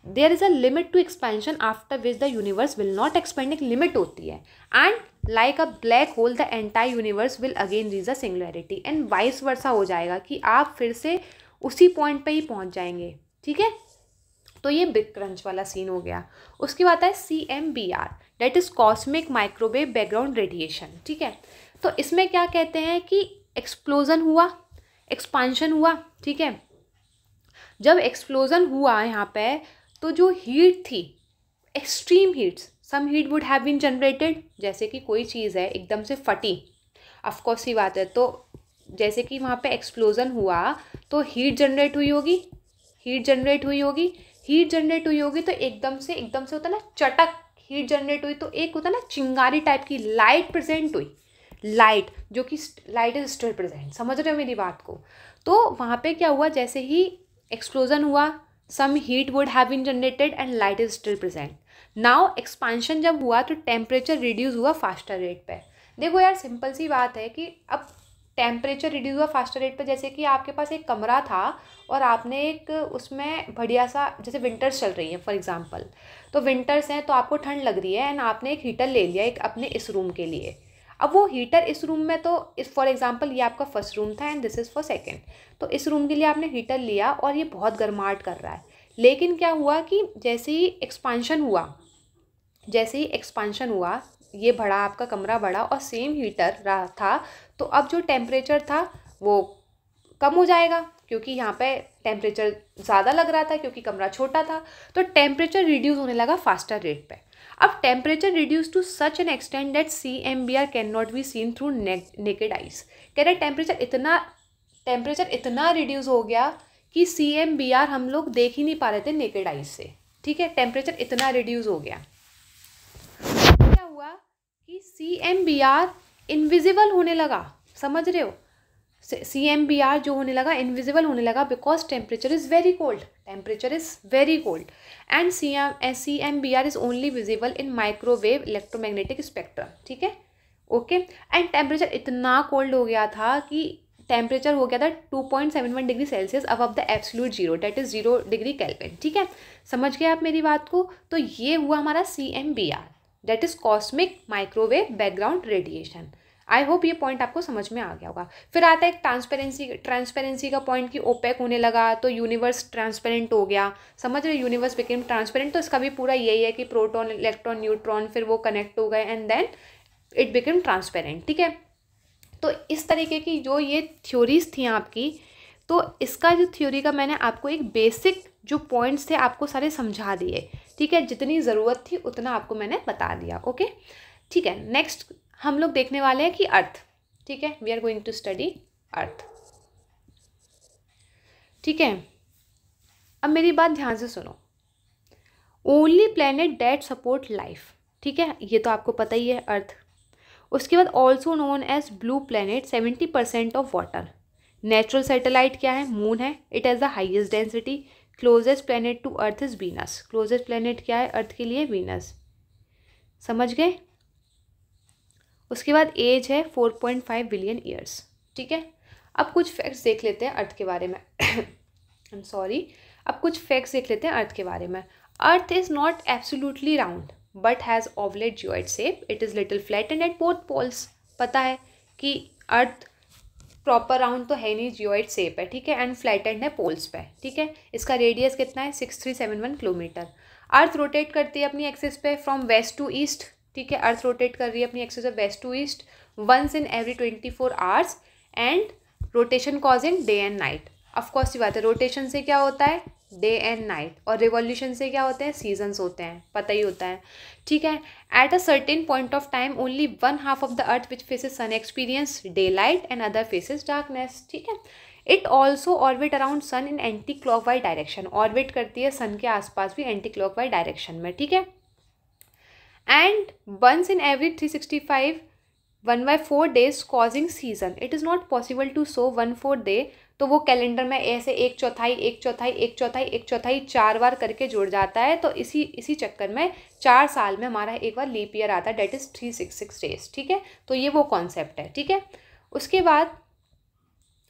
there is a limit to expansion after which the universe will not expand, एक लिमिट होती है। And like a black hole the entire universe will again reach the singularity, and vice versa हो जाएगा कि आप फिर से उसी पॉइंट पे ही पहुंच जाएंगे, ठीक है, तो ये बिग क्रंच वाला सीन हो गया। उसके बाद है CMBR, that is cosmic microwave background radiation, ठीक है। तो इसमें क्या कहते हैं कि एक्सप्लोजन हुआ, एक्सपांशन हुआ, ठीक है। जब एक्सप्लोजन हुआ यहाँ पे तो जो हीट थी, extreme heats, some heat would have been generated, जैसे कि कोई चीज़ है एकदम से फटी, ऑफकोर्स ही बात है, तो जैसे कि वहाँ पे एक्सप्लोजन हुआ तो हीट जनरेट हुई होगी, हीट जनरेट हुई होगी, हीट जनरेट हुई होगी तो एकदम से होता ना चटक, हीट जनरेट हुई तो एक होता ना चिंगारी टाइप की लाइट प्रेजेंट हुई, लाइट, जो कि लाइट इज स्टिल प्रेजेंट, समझ रहे हो मेरी बात को। तो वहाँ पे क्या हुआ, जैसे ही एक्सप्लोजन हुआ, some heat would have been generated and light is still present. Now expansion जब हुआ तो टेम्परेचर रिड्यूस हुआ फास्टर रेट पे। देखो यार सिंपल सी बात है कि अब टेम्परेचर रिड्यूस हुआ फास्टर रेट पे, जैसे कि आपके पास एक कमरा था और आपने एक उसमें बढ़िया सा, जैसे विंटर्स चल रही हैं फॉर एग्जांपल, तो विंटर्स हैं तो आपको ठंड लग रही है एंड आपने एक हीटर ले लिया एक अपने इस रूम के लिए। अब वो हीटर इस रूम में, तो इस फॉर एग्जांपल ये आपका फर्स्ट रूम था and this is for second, तो इस रूम के लिए आपने हीटर लिया और ये बहुत गर्माहट कर रहा है। लेकिन क्या हुआ कि जैसे ही एक्सपांशन हुआ, ये बढ़ा, आपका कमरा बढ़ा और सेम हीटर रहा था, तो अब जो टेम्परेचर था वो कम हो जाएगा, क्योंकि यहाँ पे टेम्परेचर ज़्यादा लग रहा था क्योंकि कमरा छोटा था, तो टेम्परेचर रिड्यूस होने लगा फास्टर रेट पे। अब temperature reduce to such an extent that CMBR can not be seen through naked eyes. कह रहे टेम्परेचर इतना रिड्यूस हो गया कि CMBR हम लोग देख ही नहीं पा रहे थे नेकेड आइज से, ठीक है, टेम्परेचर इतना रिड्यूस हो गया। क्या हुआ कि CMBR इनविजिबल होने लगा, समझ रहे हो, CMBR जो होने लगा इनविजिबल होने लगा because temperature is very cold, and CMBR is only visible in microwave electromagnetic spectrum, ठीक है, ओके। एंड टेम्परेचर इतना कोल्ड हो गया था कि टेम्परेचर हो गया था 2.71 degree Celsius above the absolute zero, that is 0 degree kelvin, ठीक है, समझ गए आप मेरी बात को। तो ये हुआ हमारा CMBR, that is cosmic microwave background radiation. I hope ये पॉइंट आपको समझ में आ गया होगा। फिर आता है एक ट्रांसपेरेंसी का पॉइंट कि ओपेक होने लगा तो यूनिवर्स ट्रांसपेरेंट हो गया, समझ रहे, यूनिवर्स बिकेम ट्रांसपेरेंट। तो इसका भी पूरा यही है कि प्रोटॉन, इलेक्ट्रॉन, न्यूट्रॉन फिर वो कनेक्ट हो गए and then it became transparent, ठीक है। तो इस तरीके की जो ये थ्योरीज थी आपकी, तो इसका जो थ्योरी का मैंने आपको एक बेसिक जो पॉइंट्स थे आपको सारे समझा दिए, ठीक है, जितनी ज़रूरत थी उतना आपको मैंने बता दिया, ओके, ठीक है। नेक्स्ट हम लोग देखने वाले हैं कि अर्थ, ठीक है, we are going to study earth, ठीक है। अब मेरी बात ध्यान से सुनो, only planet that support life, ठीक है, ये तो आपको पता ही है अर्थ। उसके बाद also known as blue planet, 70% of water. Natural satellite क्या है, मून है, it has the highest density. Closest planet to Earth is Venus, closest planet क्या है अर्थ के लिए, वीनस, समझ गए। उसके बाद एज है 4.5 बिलियन ईयर्स, ठीक है। अब कुछ फैक्ट्स देख लेते हैं अर्थ के बारे में आई एम सॉरी, अब कुछ फैक्ट्स देख लेते हैं अर्थ के बारे में। Earth is not absolutely round but has oblate geoid shape, it is little flattened at both poles. पता है कि अर्थ प्रॉपर राउंड तो है नहीं, जियोइड शेप है, ठीक है, एंड फ्लैटेंड है पोल्स पे, ठीक है। इसका रेडियस कितना है, 6371 किलोमीटर। अर्थ रोटेट करती है अपनी एक्सिस पे फ्रॉम वेस्ट टू ईस्ट, ठीक है, अर्थ रोटेट कर रही है अपनी एक्सिस से west to east once in every 24 hours and rotation causing day and night. Of course ये बात है, रोटेशन से क्या होता है, डे एंड नाइट, और रिवॉल्यूशन से क्या होते हैं, सीजन्स होते हैं, पता ही होता है, ठीक है। At a certain point of time only 1/2 of the Earth which faces sun experience day light and other faces darkness, ठीक है। It also orbit around sun in anti clockwise direction, orbit करती है सन के आसपास भी एंटी क्लॉकवाइज डायरेक्शन में, ठीक है। And once in every 365 1/4 days causing season, it is not possible to show 1/4 day, तो वो कैलेंडर में ऐसे 1/4 1/4 1/4 1/4 4 बार करके जुड़ जाता है। तो इसी चक्कर में 4 साल में हमारा एक बार लीप ईयर आता है, डेट इज़ 366 days, ठीक है। तो ये वो कॉन्सेप्ट है, ठीक है। उसके बाद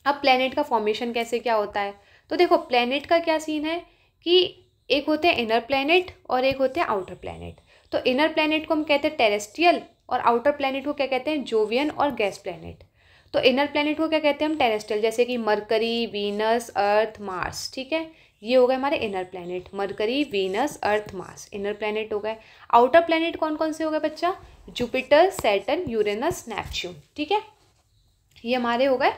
अब प्लेनेट का फॉर्मेशन कैसे क्या होता है, तो देखो प्लेनेट का क्या सीन है कि एक होते हैं इनर प्लेनेट और एक होते हैं आउटर प्लेनेट। तो इनर प्लेनेट को हम कहते हैं टेरेस्ट्रियल और आउटर प्लेनेट को क्या कहते हैं, जोवियन और गैस प्लेनेट। तो इनर प्लेनेट को क्या कहते हैं हम, टेरेस्ट्रियल, जैसे कि मरकरी, वीनस, अर्थ, मार्स, ठीक है, ये हो गए हमारे इनर प्लैनेट, मरकरी, वीनस, अर्थ, मार्स, इनर प्लैनेट हो गए। आउटर प्लैनेट कौन कौन से हो गए बच्चा? जुपिटर, सैटर्न, यूरेनस, नेपच्यून, ठीक है, ये हमारे हो गए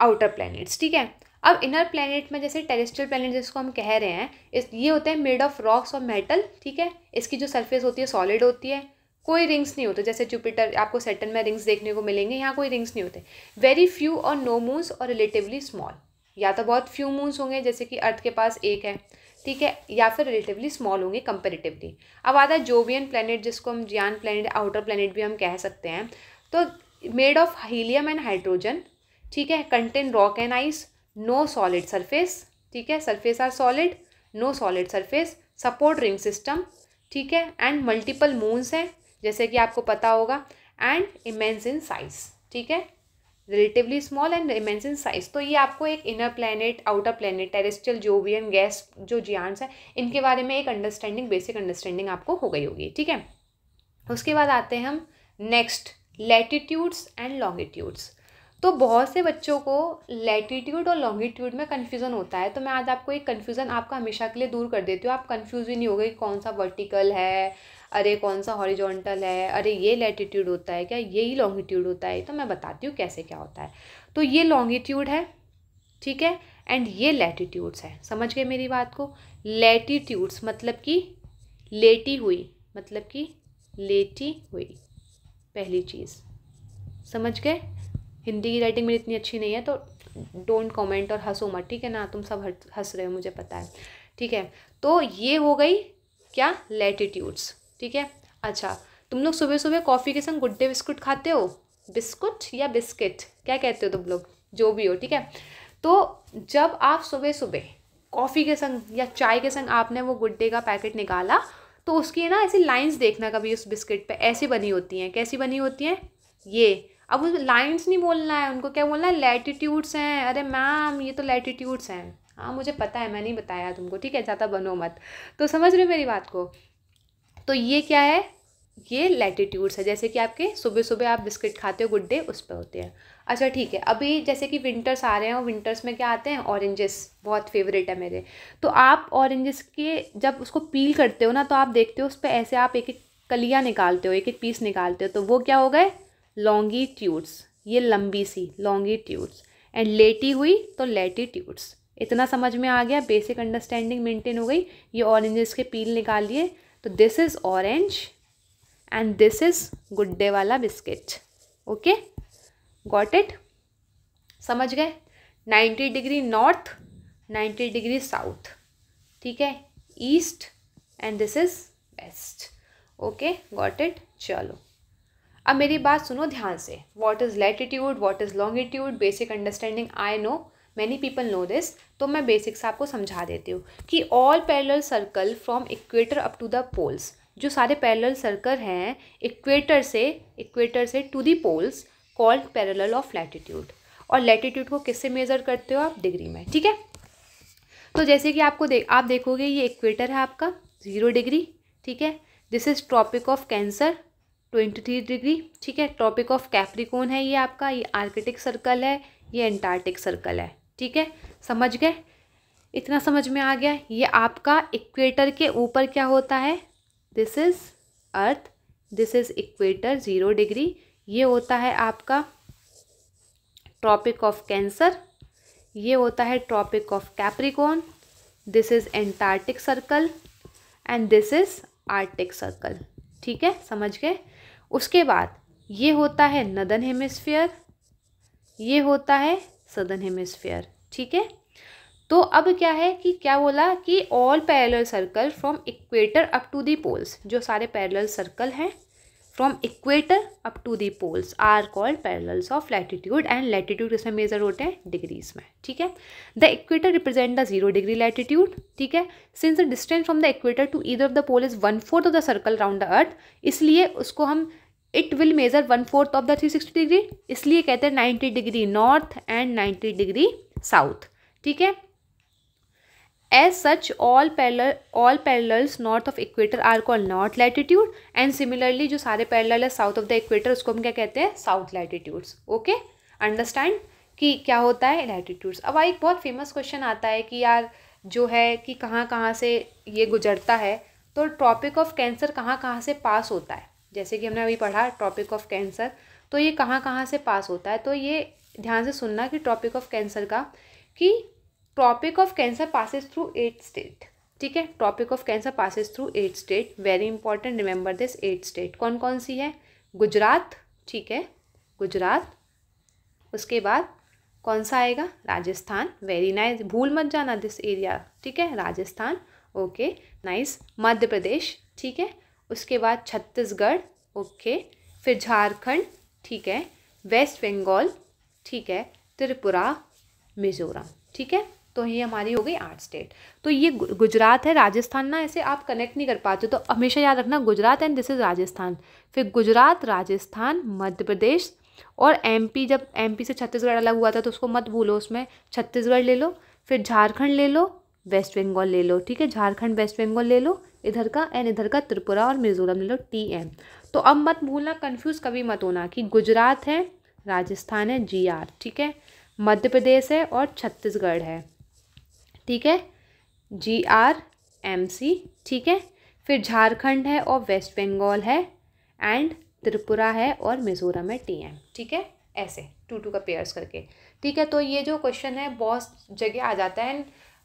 आउटर प्लैनेट्स, ठीक है। अब इनर प्लैनेट में जैसे टेरेस्ट्रियल प्लैनेट जिसको हम कह रहे हैं, ये होते हैं मेड ऑफ रॉक्स और मेटल, ठीक है। इसकी जो सरफेस होती है सॉलिड होती है, कोई रिंग्स नहीं होते, जैसे जुपिटर आपको सैटर्न में रिंग्स देखने को मिलेंगे, यहाँ कोई रिंग्स नहीं होते। वेरी फ्यू और नो मून्स और रिलेटिवली स्मॉल, या तो बहुत फ्यू मून्स होंगे जैसे कि अर्थ के पास एक है, ठीक है, या फिर रिलेटिवली स्मॉल होंगे कंपेरेटिवली। अब आता है जोवियन प्लैनेट जिसको हम जियान प्लैनेट, आउटर प्लैनेट भी हम कह सकते हैं। तो made of helium and hydrogen, ठीक है, contain rock and ice, no solid surface, ठीक है, surface are solid, no solid surface, support ring system, ठीक है, एंड मल्टीपल मून्स हैं जैसे कि आपको पता होगा, एंड इमेंस इन साइज, ठीक है, relatively small and immense in size. तो ये आपको एक inner planet, outer planet, terrestrial, Jovian, gas जो जियांस हैं, इनके बारे में एक अंडरस्टैंडिंग, बेसिक अंडरस्टैंडिंग आपको हो गई होगी, ठीक है। उसके बाद आते हैं हम नेक्स्ट, लैटिट्यूड्स एंड लॉन्गिट्यूड्स। तो बहुत से बच्चों को लैटिट्यूड और लॉन्गिट्यूड में कन्फ्यूज़न होता है, तो मैं आज आपको एक कन्फ्यूज़न आपका हमेशा के लिए दूर कर देती हूँ। आप कन्फ्यूज़ ही नहीं हो गए कौन सा वर्टिकल है, अरे कौन सा हॉरिजॉन्टल है, अरे ये लैटिट्यूड होता है क्या, यही लॉन्गिट्यूड होता है। तो मैं बताती हूँ कैसे क्या होता है। तो ये लॉन्गिट्यूड है, ठीक है, एंड ये लैटिट्यूड्स है। समझ गए मेरी बात को? लैटिट्यूड्स मतलब कि लेटी हुई, मतलब कि लेटी हुई, पहली चीज़, समझ गए। हिंदी की राइटिंग मेरी इतनी अच्छी नहीं है तो डोंट कमेंट और हंसो मत, ठीक है ना, तुम सब हंस रहे हो मुझे पता है, ठीक है। तो ये हो गई क्या, लैटिट्यूड्स, ठीक है। अच्छा, तुम लोग सुबह सुबह कॉफ़ी के संग गुड डे बिस्कुट खाते हो? बिस्कुट या बिस्किट क्या कहते हो तुम लोग, जो भी हो, ठीक है। तो जब आप सुबह सुबह कॉफ़ी के संग या चाय के संग आपने वो गुड डे का पैकेट निकाला, तो उसकी ना ऐसी लाइंस देखना कभी उस बिस्किट पे ऐसी बनी होती हैं। कैसी बनी होती हैं ये? अब उस लाइंस नहीं बोलना है, उनको क्या बोलना है, लैटिट्यूड्स हैं। अरे मैम ये तो लैटिट्यूड्स हैं। हाँ मुझे पता है, मैं नहीं बताया तुमको, ठीक है, ज़्यादा बनो मत। तो समझ रहे हो मेरी बात को? तो ये क्या है, ये लैटिट्यूड्स है। जैसे कि आपके सुबह सुबह आप बिस्किट खाते हो गुड डे, उस पर होते हैं। अच्छा ठीक है, अभी जैसे कि विंटर्स आ रहे हैं और विंटर्स में क्या आते हैं, ऑरेंजेस, बहुत फेवरेट है मेरे। तो आप ऑरेंजेस के जब उसको पील करते हो ना, तो आप देखते हो उस पर ऐसे आप एक एक कलियाँ निकालते हो, एक एक पीस निकालते हो, तो वो क्या हो गए, लॉन्गिट्यूड्स, ये लंबी सी लॉन्गिट्यूड्स। एंड लेटी हुई तो लैटिट्यूड्स। इतना समझ में आ गया, बेसिक अंडरस्टैंडिंग मेंटेन हो गई। ये ऑरेंजेस के पील निकाल लिए, तो this is orange and this is good day वाला बिस्किट। ओके, गॉट इट, समझ गए। 90 डिग्री नॉर्थ, 90 डिग्री साउथ, ठीक है, east and this is west. Okay, got it. चलो अब मेरी बात सुनो ध्यान से। What is latitude, what is longitude, basic understanding I know, many people know this. तो मैं बेसिक्स आपको समझा देती हूँ कि all parallel circle from equator up to the poles, जो सारे पैरेलल सर्कल हैं इक्वेटर से to the poles, called parallel of latitude. और लैटिट्यूड को किससे मेज़र करते हो आप, डिग्री में, ठीक है। तो जैसे कि आप देखोगे ये इक्वेटर है आपका 0 डिग्री, ठीक है। This is Tropic of Cancer 23 degree, ठीक है। ट्रॉपिक ऑफ कैप्रिकॉर्न है ये आपका, ये आर्कटिक सर्कल है, ये एंटार्क्टिक सर्कल है, ठीक है। समझ गए, इतना समझ में आ गया। ये आपका इक्वेटर के ऊपर क्या होता है, this is earth, this is equator 0 degree, ये होता है आपका ट्रॉपिक ऑफ कैंसर, ये होता है Tropic of Capricorn, this is Antarctic Circle and this is Arctic Circle, ठीक है, समझ गए। उसके बाद ये होता है नदर्न हेमिस्फीयर, ये होता है सदर्न हेमिस्फीयर, ठीक है। तो अब क्या है कि क्या बोला कि all parallel circle from equator up to the poles, जो सारे पैरेलल सर्कल हैं from equator up to the poles are called parallels of latitude. And latitude इसमें मेजर होते हैं डिग्रीज में, ठीक है। The equator represent the 0 degree latitude, ठीक है। Since the distance from the equator to either of the pole is 1/4 of the circle round the Earth, इसलिए उसको हम it will measure 1/4 of the 360 degree, इसलिए कहते हैं 90 degree north and 90 degree south, ठीक है। As such, all parallels north of equator are called north latitude, and similarly जो सारे parallel है south of the equator उसको हम क्या कहते हैं, south latitudes। ओके, अंडरस्टैंड कि क्या होता है latitudes। अब एक बहुत फेमस क्वेश्चन आता है कि यार जो है कि कहाँ कहाँ से ये गुजरता है, तो ट्रॉपिक ऑफ कैंसर कहाँ कहाँ से पास होता है, जैसे कि हमने अभी पढ़ा ट्रॉपिक ऑफ कैंसर, तो ये कहाँ कहाँ से पास होता है। तो ये ध्यान से सुनना कि ट्रॉपिक ऑफ कैंसर का, कि Tropic of Cancer passes through 8 state, ठीक है। Tropic of Cancer passes through 8 state, very important, remember this 8 state. कौन कौन सी है? गुजरात, ठीक है, गुजरात। उसके बाद कौन सा आएगा? राजस्थान, वेरी नाइस, भूल मत जाना दिस एरिया, ठीक है, राजस्थान, ओके नाइस। मध्य प्रदेश, ठीक है। उसके बाद छत्तीसगढ़, ओके, फिर झारखंड, ठीक है, वेस्ट बंगाल, ठीक है, त्रिपुरा, मिजोरम, ठीक है। तो ये हमारी हो गई 8 स्टेट। तो ये गुजरात है, राजस्थान ना ऐसे आप कनेक्ट नहीं कर पाते, तो हमेशा याद रखना Gujarat and this is Rajasthan. फिर गुजरात, राजस्थान, मध्य प्रदेश और एमपी, जब एमपी से छत्तीसगढ़ अलग हुआ था तो उसको मत भूलो, उसमें छत्तीसगढ़ ले लो, फिर झारखंड ले लो, वेस्ट बंगाल ले लो, ठीक है, झारखंड वेस्ट बंगाल ले लो इधर का, एंड इधर का त्रिपुरा और मिजोरम ले लो, TM। तो अब मत भूलना, कंफ्यूज कभी मत होना कि गुजरात है, राजस्थान है, GR, ठीक है, मध्य प्रदेश है और छत्तीसगढ़ है, ठीक है, GR MC, ठीक है, फिर झारखंड है और वेस्ट बंगाल है, एंड त्रिपुरा है और मिजोरम है, TM, ठीक है, ऐसे 2-2 का पेयर्स करके, ठीक है। तो ये जो क्वेश्चन है बहुत जगह आ जाता है,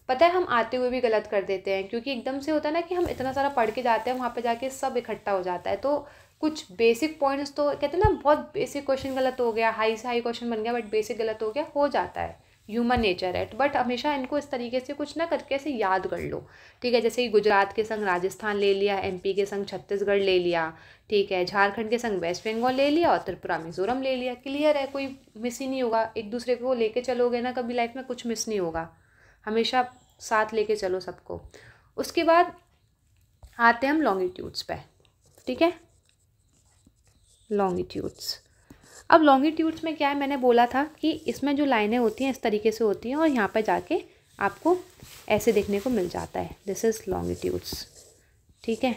पता है हम आते हुए भी गलत कर देते हैं, क्योंकि एकदम से होता है ना कि हम इतना सारा पढ़ के जाते हैं, वहाँ पे जाके सब इकट्ठा हो जाता है, तो कुछ बेसिक पॉइंट्स तो कहते हैं ना, बहुत बेसिक क्वेश्चन गलत हो गया, हाई से हाई क्वेश्चन बन गया बट बेसिक गलत हो गया, हो जाता है, ह्यूमन नेचर है। बट हमेशा इनको इस तरीके से कुछ ना करके ऐसे याद कर लो, ठीक है। जैसे कि गुजरात के संग राजस्थान ले लिया, MP के संग छत्तीसगढ़ ले लिया, ठीक है, झारखंड के संग वेस्ट बंगाल ले लिया और त्रिपुरा मिजोरम ले लिया, क्लियर है, कोई मिस ही नहीं होगा। एक दूसरे को लेके चलोगे ना, कभी लाइफ में कुछ मिस नहीं होगा, हमेशा साथ लेके चलो सबको। उसके बाद आते हैं हम लॉन्गिट्यूड्स पे, ठीक है, लॉन्गिट्यूड्स। अब लॉन्गिट्यूड्स में क्या है, मैंने बोला था कि इसमें जो लाइनें होती हैं इस तरीके से होती हैं और यहाँ पे जाके आपको ऐसे देखने को मिल जाता है, दिस इज़ लॉन्गिट्यूड्स, ठीक है।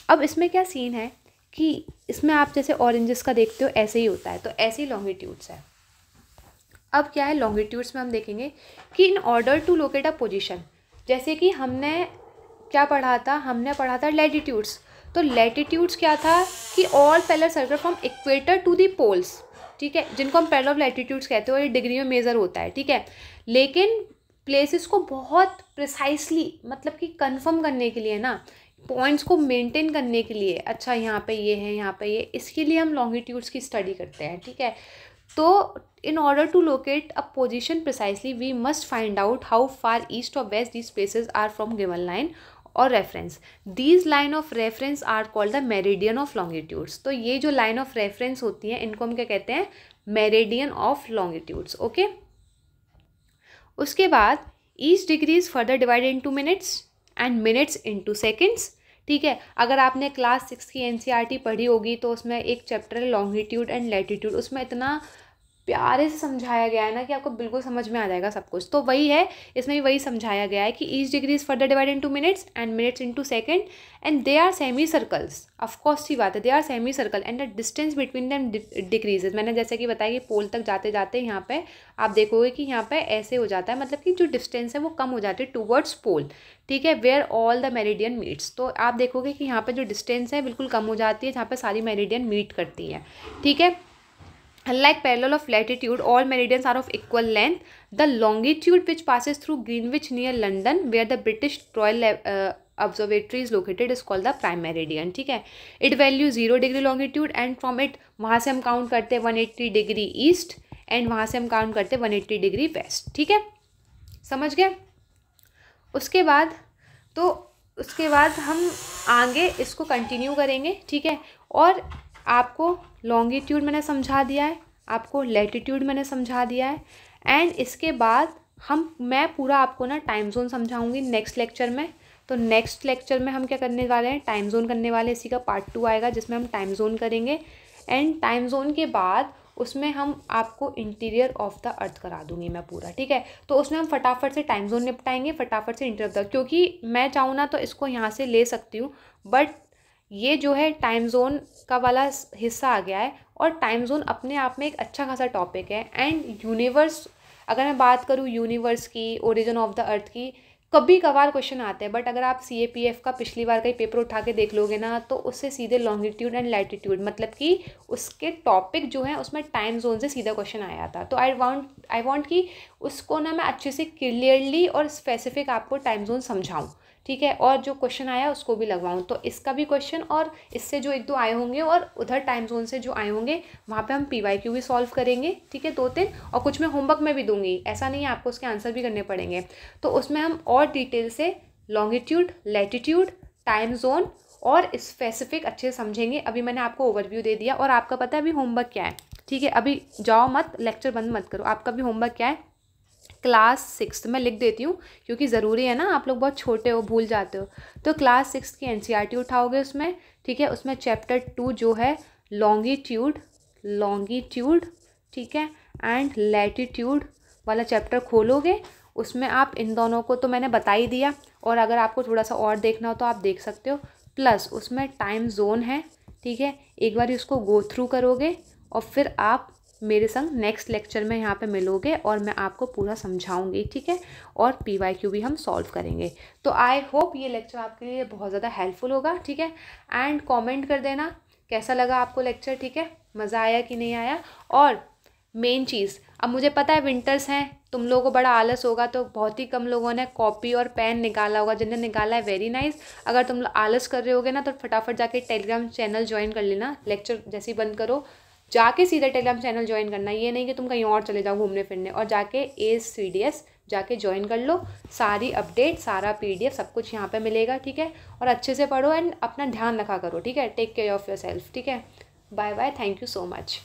अब इसमें क्या सीन है कि इसमें आप जैसे ऑरेंजेस का देखते हो ऐसे ही होता है, तो ऐसे ही लॉन्गिट्यूड्स है। अब क्या है, लॉन्गिट्यूड्स में हम देखेंगे कि in order to locate a position, जैसे कि हमने क्या पढ़ा था, हमने पढ़ा था लैटिट्यूड्स। तो लैटिट्यूड्स क्या था कि all parallel circle from equator to the poles, ठीक है, जिनको हम पैरेलल ऑफ लैटिट्यूड्स कहते हो, ये डिग्री में मेजर होता है, ठीक है। लेकिन प्लेसेस को बहुत प्रिसाइसली, मतलब कि कंफर्म करने के लिए ना, पॉइंट्स को मेंटेन करने के लिए, अच्छा यहाँ पे ये है, यहाँ पे ये, इसके लिए हम लॉन्गिट्यूड्स की स्टडी करते हैं, ठीक है। तो in order to locate a position precisely we must find out how far east or west these places are from given line or reference. These line of reference are called the meridian of longitudes. तो ये जो line of reference होती हैं इनको हम क्या कहते हैं, meridian of longitudes, okay? उसके बाद each degree is further divided into minutes and minutes into seconds, ठीक है। अगर आपने क्लास 6 की NCERT पढ़ी होगी तो उसमें एक चैप्टर है लॉन्गिट्यूड एंड लैटिट्यूड, उसमें इतना प्यारे से समझाया गया है ना कि आपको बिल्कुल समझ में आ जाएगा सब कुछ। तो वही है, इसमें भी वही समझाया गया है कि each degree is further divide into minutes and minutes into second and they are semi circles, of course सी बात है, they are semi circle and the distance between them decreases. मैंने जैसे कि बताया कि पोल तक जाते जाते यहाँ पे आप देखोगे कि यहाँ पे ऐसे हो जाता है, मतलब कि जो डिस्टेंस है वो कम हो जाती है टूवर्ड्स पोल, ठीक है, where all the meridian meets. तो आप देखोगे कि यहाँ पे जो डिस्टेंस है बिल्कुल कम हो जाती है जहाँ पे सारी मेरिडियन मीट करती हैं, ठीक है। Unlike parallel of latitude, all meridians are of equal length. The longitude which passes through Greenwich near London, where the British Royal Observatory is located, is called the prime meridian, ठीक है। It values 0 degree longitude and from it वहाँ से हम count करते हैं 180 degree east and वहाँ से हम काउंट करते हैं 180 डिग्री वेस्ट, ठीक है, समझ गए। उसके बाद हम आगे इसको कंटिन्यू करेंगे, ठीक है। और आपको लॉन्गिट्यूड मैंने समझा दिया है, आपको लैटिट्यूड मैंने समझा दिया है, एंड इसके बाद मैं पूरा आपको ना टाइम जोन समझाऊंगी नेक्स्ट लेक्चर में। तो नेक्स्ट लेक्चर में हम क्या करने वाले हैं, टाइम जोन करने वाले, इसी का पार्ट 2 आएगा जिसमें हम टाइम जोन करेंगे, एंड टाइम जोन के बाद उसमें हम आपको इंटीरियर ऑफ द अर्थ करा दूंगी मैं पूरा, ठीक है। तो उसमें हम फटाफट से टाइम जोन निपटाएंगे, फटाफट से इंटीरियर ऑफ द, क्योंकि मैं चाहूँ ना तो इसको यहाँ से ले सकती हूँ, बट ये जो है टाइम जोन का वाला हिस्सा आ गया है, और टाइम जोन अपने आप में एक अच्छा खासा टॉपिक है। एंड यूनिवर्स, अगर मैं बात करूँ यूनिवर्स की, ओरिजिन ऑफ द अर्थ की, कभी कभार क्वेश्चन आते हैं, बट अगर आप CAPF का पिछली बार का ही पेपर उठा के देख लोगे ना, तो उससे सीधे लॉन्गिट्यूड एंड लैटिट्यूड, मतलब कि उसके टॉपिक जो है उसमें टाइम जोन से सीधा क्वेश्चन आया था। तो आई वांट कि उसको ना मैं अच्छे से क्लियरली और स्पेसिफिक आपको टाइम जोन समझाऊँ, ठीक है, और जो क्वेश्चन आया उसको भी लगवाऊँ। तो इसका भी क्वेश्चन और इससे जो 1-2 आए होंगे और उधर टाइम जोन से जो आए होंगे वहाँ पे हम PYQ भी सॉल्व करेंगे, ठीक है, 2-3, और कुछ मैं होमवर्क में भी दूंगी, ऐसा नहीं है, आपको उसके आंसर भी करने पड़ेंगे। तो उसमें हम और डिटेल से लॉन्गिट्यूड, लैटिट्यूड, टाइम जोन और स्पेसिफिक अच्छे से समझेंगे। अभी मैंने आपको ओवरव्यू दे दिया और आपका पता है अभी होमवर्क क्या है, ठीक है। अभी जाओ मत, लेक्चर बंद मत करो। आपका भी होमवर्क क्या है? क्लास 6 मैं लिख देती हूँ क्योंकि ज़रूरी है ना, आप लोग बहुत छोटे हो, भूल जाते हो। तो क्लास 6 की NCERT उठाओगे उसमें, ठीक है। उसमें चैप्टर 2 जो है लॉन्गिट्यूड, ठीक है, एंड लैटिट्यूड वाला चैप्टर खोलोगे। उसमें आप इन दोनों को तो मैंने बता ही दिया, और अगर आपको थोड़ा सा और देखना हो तो आप देख सकते हो। प्लस उसमें टाइम जोन है, ठीक है। एक बार इसको गो थ्रू करोगे और फिर आप मेरे संग नेक्स्ट लेक्चर में यहाँ पे मिलोगे और मैं आपको पूरा समझाऊंगी, ठीक है, और PYQ भी हम सॉल्व करेंगे। तो आई होप ये लेक्चर आपके लिए बहुत ज़्यादा हेल्पफुल होगा, ठीक है। एंड कमेंट कर देना कैसा लगा आपको लेक्चर, ठीक है, मज़ा आया कि नहीं आया। और मेन चीज़, अब मुझे पता है विंटर्स हैं, तुम लोगों को बड़ा आलस होगा, तो बहुत ही कम लोगों ने कॉपी और पेन निकाला होगा। जिन्हें निकाला है वेरी नाइस। अगर तुम आलस कर रहे होगे ना, तो फटाफट जाके टेलीग्राम चैनल ज्वाइन कर लेना। लेक्चर जैसे ही बंद करो जाके सीधे टेलीग्राम चैनल ज्वाइन करना, ये नहीं कि तुम कहीं और चले जाओ घूमने फिरने, और जाके ACE CDS जाके ज्वाइन कर लो। सारी अपडेट, सारा PDF सब कुछ यहाँ पे मिलेगा, ठीक है। और अच्छे से पढ़ो एंड अपना ध्यान रखा करो, ठीक है। टेक केयर ऑफ़ योर सेल्फ, ठीक है। Bye bye, thank you so much.